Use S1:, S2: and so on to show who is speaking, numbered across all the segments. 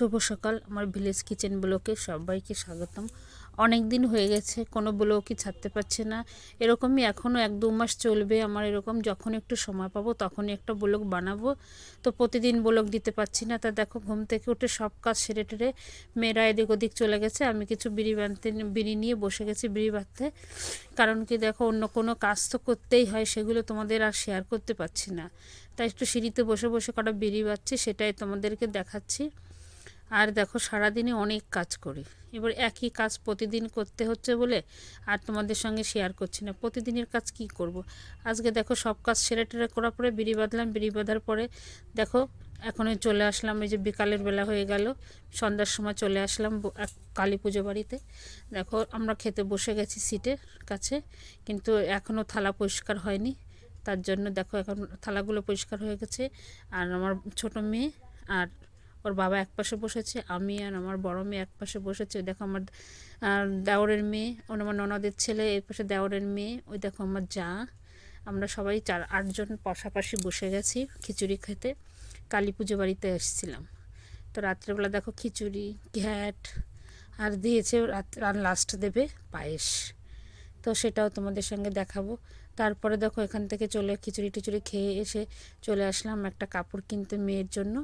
S1: শুভ সকাল। আমার village kitchen ব্লকে সবাইকে স্বাগতম। অনেক দিন হয়ে গেছে কোনো ব্লগই ছাড়তে পারছি না। এরকমই এখনও 1-2 মাস চলবে আমার এরকম। যখন একটু সময় পাবো তখনই একটা ব্লগ বানাবো। তো প্রতিদিন ব্লগ দিতে পারছি না। তা দেখো, ঘুম থেকে উঠে সব কাজ সেরে টেরে মেয়েরা এদিক ওদিক চলে গেছে, আমি কিছু বিড়ি নিয়ে বসে গেছি বিড়ি বাঁধতে। কারণ কি দেখো, অন্য কোনো কাজ তো করতেই হয়, সেগুলো তোমাদের আর শেয়ার করতে পারছি না। তাই একটু সিঁড়িতে বসে বসে কটা বিড়ি বাঁধছি, সেটাই তোমাদেরকে দেখাচ্ছি। আর দেখো, সারাদিনে অনেক কাজ করি, এবার একই কাজ প্রতিদিন করতে হচ্ছে বলে আর তোমাদের সঙ্গে শেয়ার করছি না। প্রতিদিনের কাজ কি করব। আজকে দেখো সব কাজ সেরে টেরে করার পরে বিড়ি বাঁধলাম। বিড়ি বাঁধার পরে দেখো এখনই চলে আসলাম, এই যে বিকালের বেলা হয়ে গেল, সন্ধ্যার সময় চলে আসলাম কালী পুজো বাড়িতে। দেখো আমরা খেতে বসে গেছি সিটের কাছে, কিন্তু এখনও থালা পরিষ্কার হয়নি। তার জন্য দেখো এখন থালাগুলো পরিষ্কার হয়ে গেছে। আর আমার ছোট মেয়ে আর ওর বাবা এক পাশে বসেছে, আমি আর আমার বড় মেয়ে এক পাশে বসেছে। দেখো আমার দেওরের মেয়ে, আমার ননদের ছেলে এর পাশে দেওরের মেয়ে, ওই দেখো আমার যা। আমরা সবাই 4-8 জন পাশাপাশি বসে গেছি খিচুড়ি খেতে। কালী পুজো বাড়িতে এসেছিলাম। তো রাত্রেবেলা দেখো খিচুড়ি, ঘ্যাট আর দিয়েছে, আর লাস্ট দেবে পায়েস। তো সেটাও তোমাদের সঙ্গে দেখাবো। তারপরে দেখো এখান থেকে খিচুড়ি টিচুড়ি খেয়ে এসে চলে আসলাম একটা কাপড় কিনতে মেয়ের জন্য।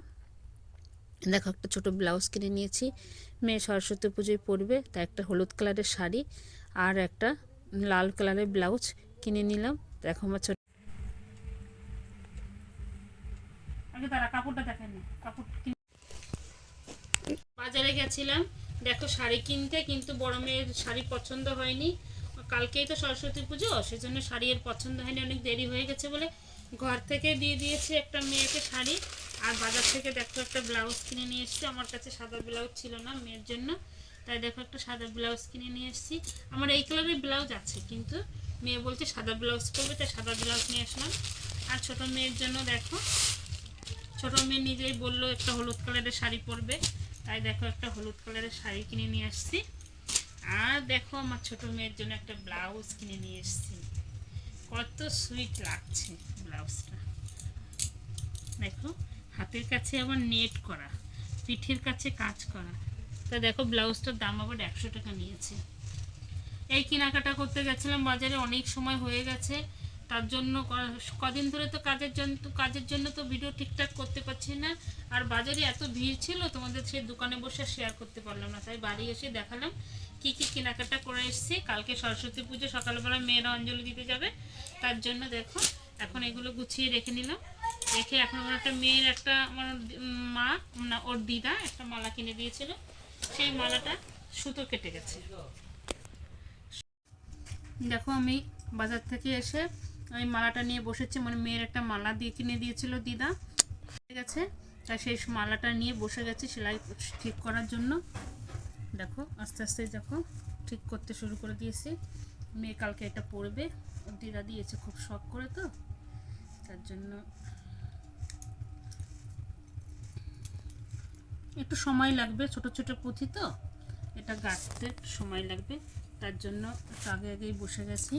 S1: দেখো একটা ছোট ব্লাউজ কিনে নিয়েছি, মেয়ে সরস্বতী পুজোয় পরবে, তাই একটা হলুদ কালারের শাড়ি আর একটা লাল কালারের ব্লাউজ কিনে নিলাম। দেখো আমার ছোট কাপড়টা দেখেন, বাজারে গেছিলাম দেখো শাড়ি কিনতে, কিন্তু বড় মেয়ের শাড়ি পছন্দ হয়নি। কালকেই তো সরস্বতী পুজো, সেজন্য শাড়ি এর পছন্দ হয়নি, অনেক দেরি হয়ে গেছে বলে ঘর থেকে দিয়ে দিয়েছে একটা মেয়েকে শাড়ি। আর বাজার থেকে দেখো একটা ব্লাউজ কিনে নিয়ে এসেছি। আমার কাছে সাদা ব্লাউজ ছিল না মেয়ের জন্য, তাই দেখো একটা সাদা ব্লাউজ কিনে নিয়ে এসেছি। আমার এই কালারের ব্লাউজ আছে, কিন্তু মেয়ে বলছে সাদা ব্লাউজ করবে, তাই সাদা ব্লাউজ নিয়ে আসলাম। আর ছোট মেয়ের জন্য দেখো, ছোট মেয়ে নিজেই বললো একটা হলুদ কালারের শাড়ি পরবে, তাই দেখো একটা হলুদ কালারের শাড়ি কিনে নিয়ে আসছি। আর দেখো আমার ছোট মেয়ের জন্য একটা ব্লাউজ কিনে নিয়ে এসেছি। কত সুইট লাগছে ব্লাউজটা, দেখো হাতের কাছে আবার নেট করা, পিঠের কাছে কাজ করা। তা দেখো ব্লাউজটার দাম আবার 100 টাকা নিয়েছে। এই কেনাকাটা করতে গেছিলাম বাজারে, অনেক সময় হয়ে গেছে। তার জন্য কদিন ধরে তো কাজের জন্য তো ভিডিও ঠিকঠাক করতে পারছি না। আর বাজারে এত ভিড় ছিল, তোমাদের সেই দোকানে বসে শেয়ার করতে পারলাম না, তাই বাড়ি এসে দেখালাম কি কি কেনাকাটা করে এসেছি। কালকে সরস্বতী পুজো, সকালবেলা মেয়েরা অঞ্জলি দিতে যাবে, তার জন্য দেখো এখন এগুলো গুছিয়ে রেখে নিলাম। রেখে এখন আমার একটা মেয়ের একটা আমার মা না ওর দিদা একটা মালা কিনে দিয়েছিল, সেই মালাটা সুতো কেটে গেছে। দেখো আমি বাজার থেকে এসে আমি মালাটা নিয়ে বসেছি, মানে মেয়ের একটা মালা দিয়ে কিনে দিয়েছিল দিদা, ঠিক আছে। তাই সেই মালাটা নিয়ে বসে গেছি সেলাই ঠিক করার জন্য। দেখো আস্তে আস্তে দেখো ঠিক করতে শুরু করে দিয়েছি। মেয়ে কালকে এটা পরবে, ওর দিদা দিয়েছে খুব শখ করে, তো তার জন্য একটু সময় লাগবে, ছোট ছোট পুঁথি তো এটা গাঁথতে সময় লাগবে, তার জন্য একটু আগেই বসে গেছি।